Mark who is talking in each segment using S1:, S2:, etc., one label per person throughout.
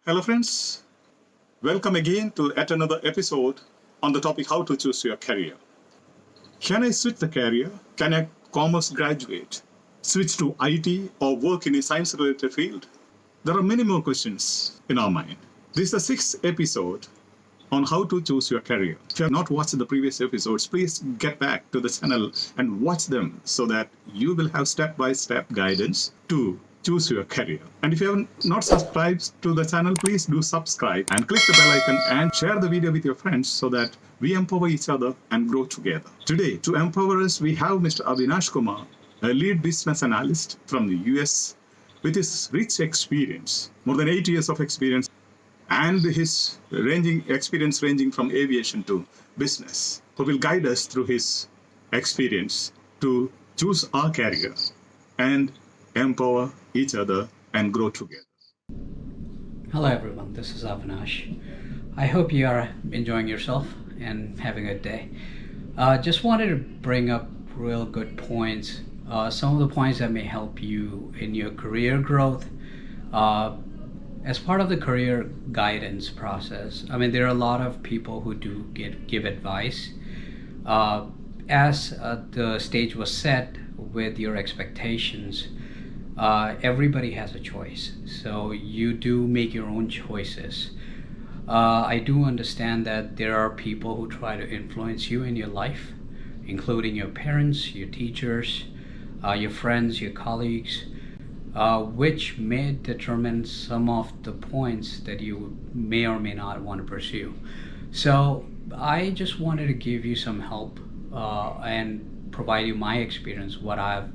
S1: Hello, friends. Welcome again to yet another episode on the topic how to choose your career. Can I switch the career? Can a commerce graduate switch to IT or work in a science related field? There are many more questions in our mind. This is the sixth episode on how to choose your career. If you have not watched the previous episodes, please get back to the channel and watch them so that you will have step-by-step guidance to choose your career. And if you have not subscribed to the channel, please do subscribe and click the bell icon and share the video with your friends so that we empower each other and grow together. Today, to empower us, we have Mr. Avinash Kumar, a lead business analyst from the US with his rich experience, more than 8 years of experience, and his experience ranging from aviation to business, who will guide us through his experience to choose our career and empower each other and grow together.
S2: Hello everyone, this is Avinash. I hope you are enjoying yourself and having a good day. Just wanted to bring up real good points, some of the points that may help you in your career growth. As part of the career guidance process, there are a lot of people who do give advice. As the stage was set with your expectations, everybody has a choice. So you do make your own choices. I do understand that there are people who try to influence you in your life, including your parents, your teachers, your friends, your colleagues, which may determine some of the points that you may or may not want to pursue. So I just wanted to give you some help and provide you my experience, what I've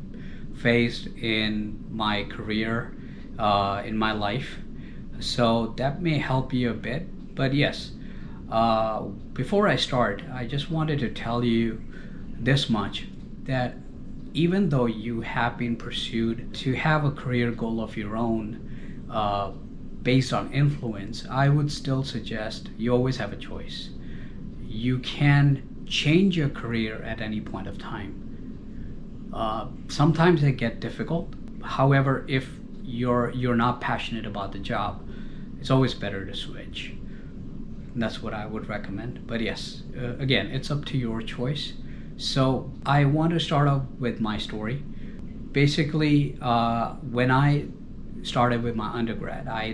S2: faced in my career, in my life. So that may help you a bit. But yes, before I start, I just wanted to tell you this much, that even though you have been pursued to have a career goal of your own based on influence, I would still suggest you always have a choice. You can change your career at any point of time. Sometimes they get difficult. However, if you're not passionate about the job, it's always better to switch. That's what I would recommend. But yes, again, it's up to your choice. So I want to start off with my story. Basically, when I started with my undergrad, I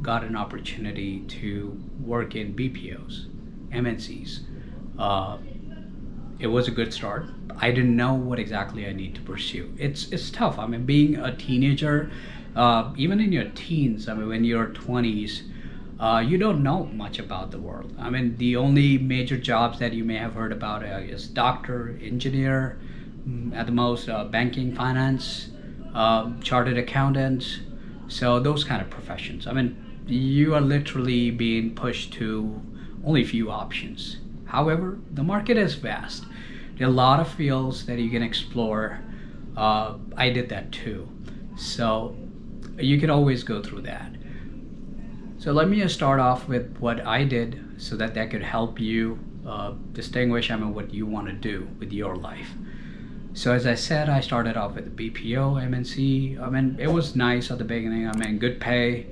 S2: got an opportunity to work in BPOs, MNCs. It was a good start. I didn't know what exactly I need to pursue. It's tough. Being a teenager, even in your teens, when you're 20s, you don't know much about the world. The only major jobs that you may have heard about is doctor, engineer, at the most banking, finance, chartered accountant. So those kind of professions. You are literally being pushed to only a few options. However, the market is vast. There are a lot of fields that you can explore. I did that too. So you can always go through that. So let me just start off with what I did so that could help you distinguish what you want to do with your life. So as I said, I started off with the BPO, MNC. It was nice at the beginning. Good pay.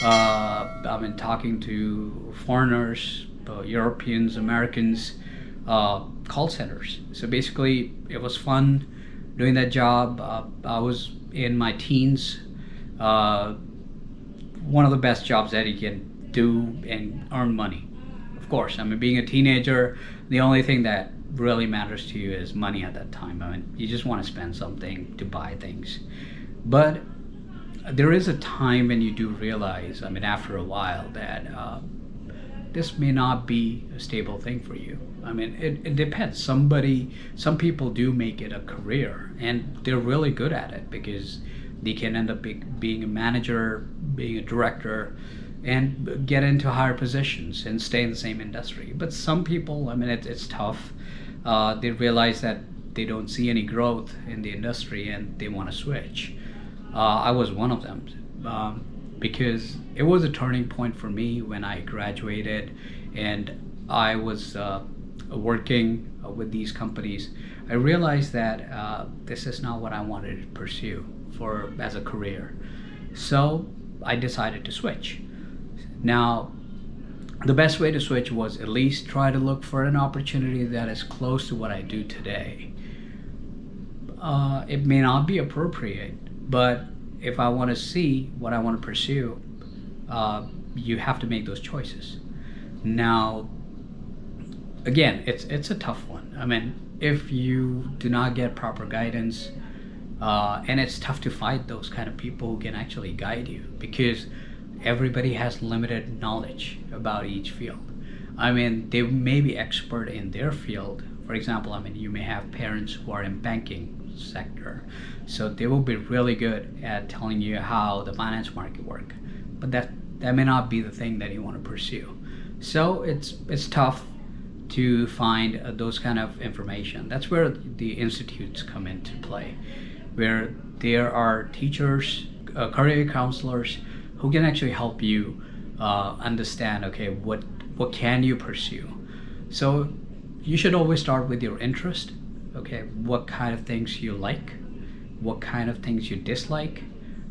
S2: Talking to foreigners, Europeans, Americans, call centers. So basically, it was fun doing that job. I was in my teens. One of the best jobs that you can do and earn money. Of course, being a teenager, the only thing that really matters to you is money at that time. You just want to spend something to buy things. But there is a time when you do realize, after a while, that this may not be a stable thing for you. It depends. Some people do make it a career, and they're really good at it because they can end up being a manager, being a director, and get into higher positions and stay in the same industry. But some people, it's tough. They realize that they don't see any growth in the industry and they want to switch. I was one of them because it was a turning point for me when I graduated and I was working with these companies. I realized that this is not what I wanted to pursue as a career. So I decided to switch. Now, the best way to switch was at least try to look for an opportunity that is close to what I do today. It may not be appropriate, but if I want to see what I want to pursue, you have to make those choices. Now, again, it's a tough one. I mean, if you do not get proper guidance, and it's tough to find those kind of people who can actually guide you, because everybody has limited knowledge about each field. I mean, they may be expert in their field. For example, I mean, you may have parents who are in banking sector, so they will be really good at telling you how the finance market work, but that may not be the thing that you want to pursue. So it's tough to find those kind of information. That's where the institutes come into play, where there are teachers, career counselors who can actually help you understand, okay, what can you pursue. So you should always start with your interest. Okay, what kind of things you like, what kind of things you dislike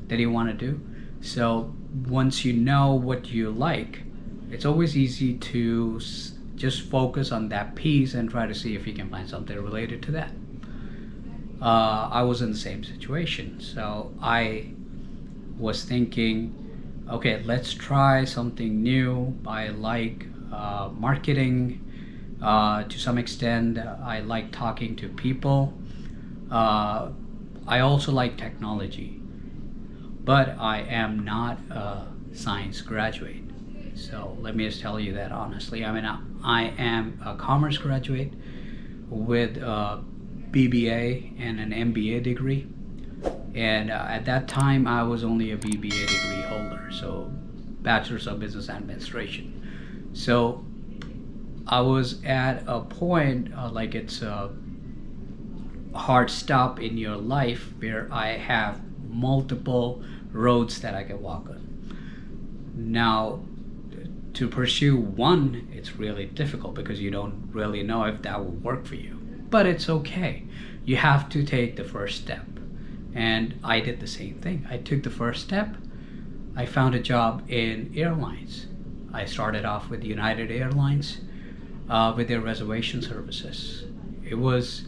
S2: that you want to do. So once you know what you like, it's always easy to just focus on that piece and try to see if you can find something related to that. I was in the same situation, so I was thinking, okay, let's try something new. I like marketing. To some extent, I like talking to people. I also like technology, but I am not a science graduate. So let me just tell you that honestly. I mean, I am a commerce graduate with a BBA and an MBA degree. And at that time, I was only a BBA degree holder, so Bachelor's of Business Administration. So I was at a point, like it's a hard stop in your life where I have multiple roads that I can walk on. Now, to pursue one, it's really difficult because you don't really know if that will work for you. But it's okay. You have to take the first step. And I did the same thing. I took the first step. I found a job in airlines. I started off with United Airlines with their reservation services. It was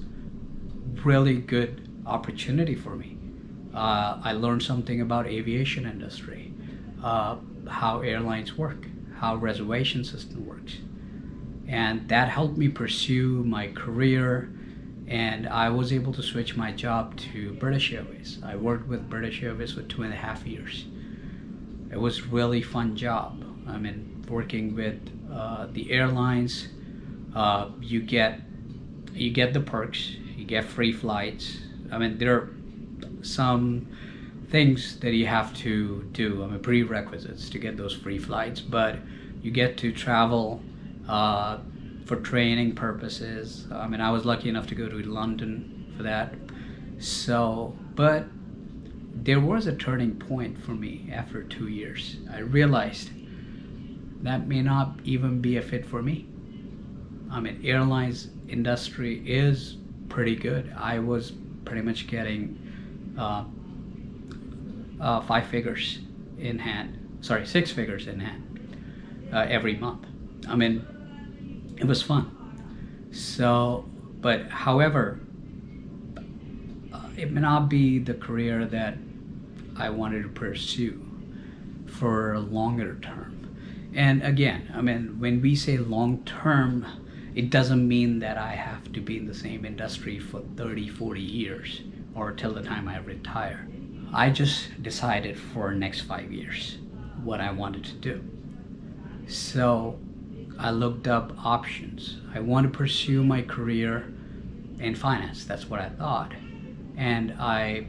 S2: really good opportunity for me. I learned something about aviation industry, how airlines work, how reservation system works. And that helped me pursue my career, and I was able to switch my job to British Airways. I worked with British Airways for 2.5 years. It was really fun job. I mean, working with the airlines, you get the perks, you get free flights. I mean, there are some things that you have to do, I mean, prerequisites to get those free flights, but you get to travel for training purposes. I mean, I was lucky enough to go to London for that. So, but there was a turning point for me after 2 years. I realized that may not even be a fit for me. I mean, airlines industry is pretty good. I was pretty much getting 5 figures in hand, sorry, 6 figures in hand every month. I mean, it was fun. So, but however, it may not be the career that I wanted to pursue for a longer term. And again, I mean, when we say long term, it doesn't mean that I have to be in the same industry for 30, 40 years or till the time I retire. I just decided for next 5 years what I wanted to do. So I looked up options. I want to pursue my career in finance. That's what I thought. And I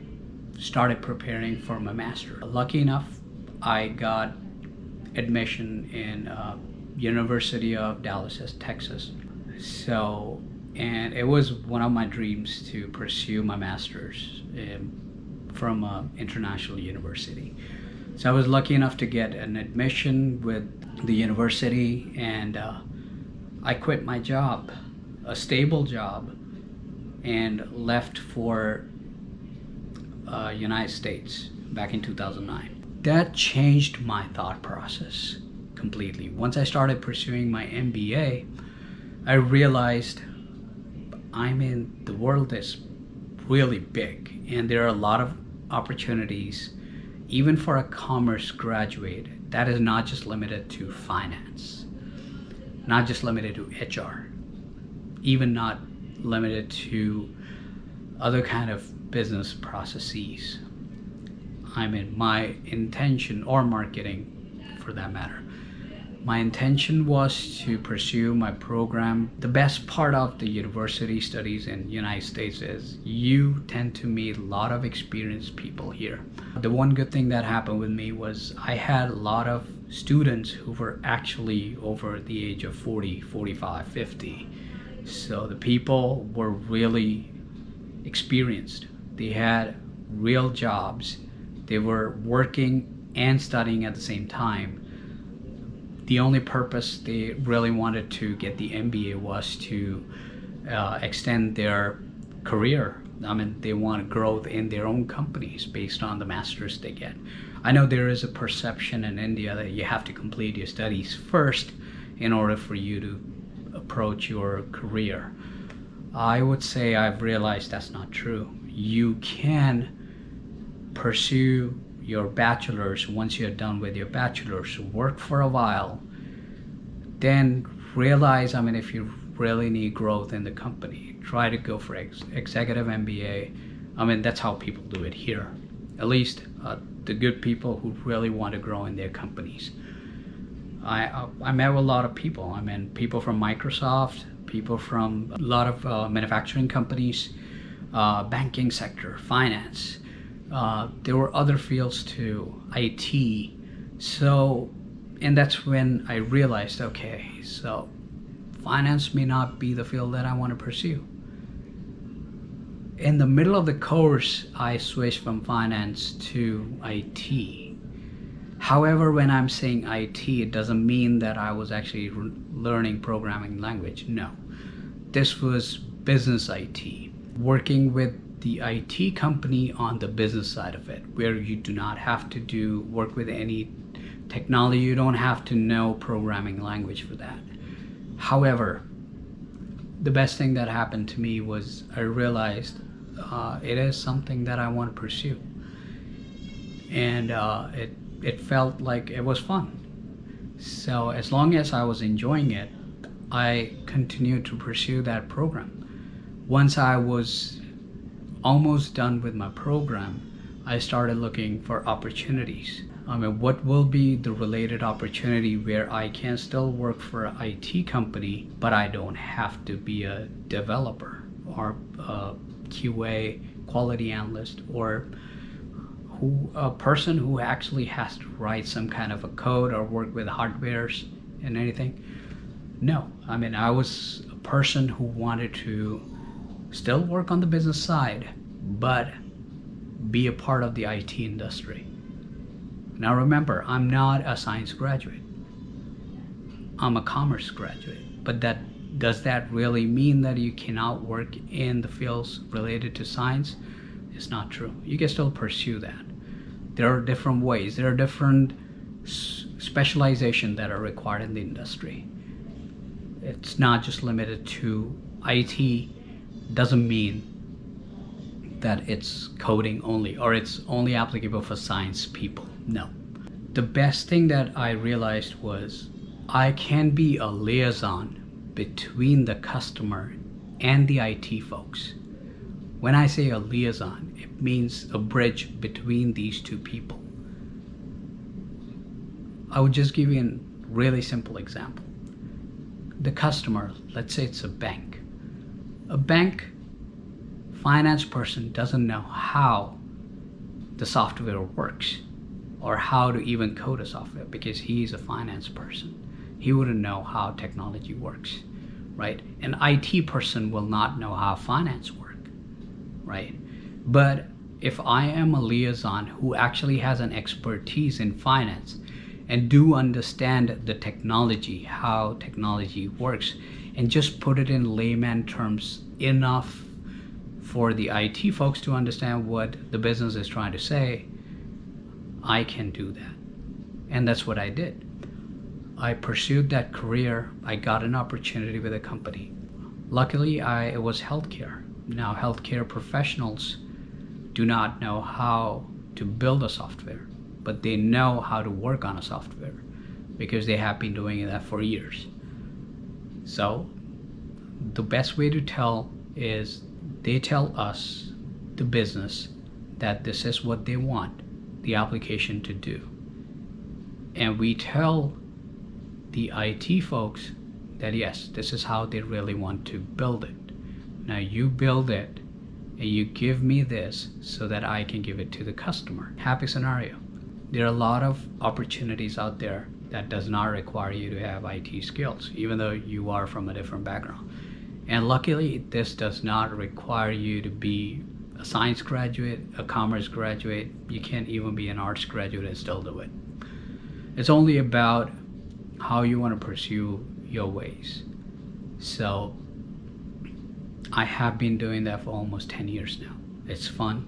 S2: started preparing for my master. Lucky enough, I got admission in University of Dallas, Texas. So, and it was one of my dreams to pursue my master's from an international university. So I was lucky enough to get an admission with the university, and I quit my job, a stable job, and left for United States back in 2009. That changed my thought process completely. Once I started pursuing my MBA, I realized, the world is really big and there are a lot of opportunities, even for a commerce graduate, that is not just limited to finance, not just limited to HR, even not limited to other kind of business processes. My intention, or marketing for that matter, my intention was to pursue my program. The best part of the university studies in the United States is you tend to meet a lot of experienced people here. The one good thing that happened with me was I had a lot of students who were actually over the age of 40, 45, 50. So the people were really experienced. They had real jobs. They were working and studying at the same time. The only purpose they really wanted to get the MBA was to extend their career. They want growth in their own companies based on the masters they get. I know there is a perception in India that you have to complete your studies first in order for you to approach your career. I would say I've realized that's not true. You can pursue your bachelor's. Once you're done with your bachelor's, work for a while, then realize, if you really need growth in the company, try to go for executive MBA. That's how people do it here, at least the good people who really want to grow in their companies. I met with a lot of people. People from Microsoft, people from a lot of manufacturing companies, banking sector, finance. There were other fields too, IT. And that's when I realized, okay, so finance may not be the field that I want to pursue. In the middle of the course, I switched from finance to IT. However, when I'm saying IT, it doesn't mean that I was actually learning programming language. No, this was business IT, working with the IT company on the business side of it, where you do not have to work with any technology. You don't have to know programming language for that. However, the best thing that happened to me was I realized it is something that I want to pursue, and it felt like it was fun. So as long as I was enjoying it, I continued to pursue that program. Once I was almost done with my program, I started looking for opportunities. What will be the related opportunity where I can still work for an IT company, but I don't have to be a developer or a QA, quality analyst, or a person who actually has to write some kind of a code or work with hardwares and anything. No, I was a person who wanted to still work on the business side, but be a part of the IT industry. Now remember, I'm not a science graduate. I'm a commerce graduate. But does that really mean that you cannot work in the fields related to science? It's not true. You can still pursue that. There are different ways. There are different specializations that are required in the industry. It's not just limited to IT. Doesn't mean that it's coding only, or it's only applicable for science people. No. The best thing that I realized was I can be a liaison between the customer and the IT folks. When I say a liaison, it means a bridge between these two people. I would just give you a really simple example. The customer, let's say it's a bank. A bank finance person doesn't know how the software works or how to even code a software, because he's a finance person. He wouldn't know how technology works, right? An IT person will not know how finance works, right? But if I am a liaison who actually has an expertise in finance and do understand the technology, how technology works, and just put it in layman terms enough for the IT folks to understand what the business is trying to say, I can do that. And that's what I did. I pursued that career. I got an opportunity with a company. Luckily, it was healthcare. Now, healthcare professionals do not know how to build a software, but they know how to work on a software because they have been doing that for years. So the best way to tell is they tell us, the business, that this is what they want the application to do. And we tell the IT folks that yes, this is how they really want to build it. Now you build it and you give me this so that I can give it to the customer. Happy scenario. There are a lot of opportunities out there that does not require you to have IT skills, even though you are from a different background. And luckily, this does not require you to be a science graduate, a commerce graduate. You can't even be an arts graduate and still do it. It's only about how you want to pursue your ways. So I have been doing that for almost 10 years now. It's fun.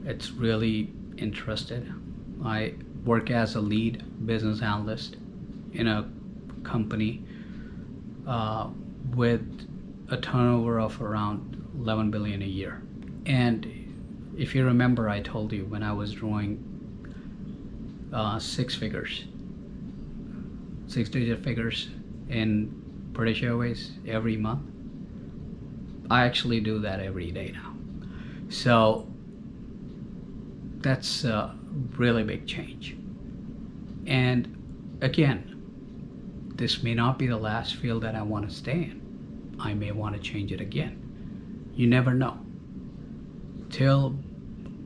S2: It's really interesting. I work as a lead business analyst in a company with a turnover of around 11 billion a year. And if you remember, I told you when I was drawing 6-digit figures in British Airways every month. I actually do that every day now. So that's a really big change. And again, this may not be the last field that I want to stay in. I may want to change it again. You never know. Till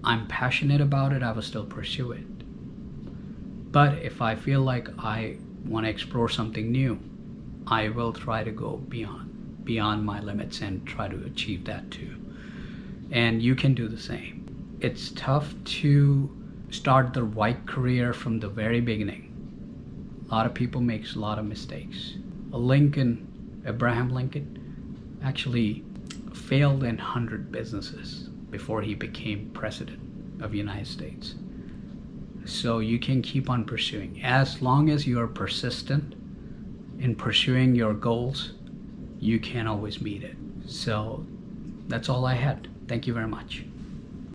S2: I'm passionate about it, I will still pursue it. But if I feel like I want to explore something new, I will try to go beyond my limits and try to achieve that too. And you can do the same. It's tough to start the right career from the very beginning. A lot of people make a lot of mistakes. Abraham Lincoln, actually failed in 100 businesses before he became president of the United States. So you can keep on pursuing. As long as you are persistent in pursuing your goals, you can always meet it. So that's all I had. Thank you very much.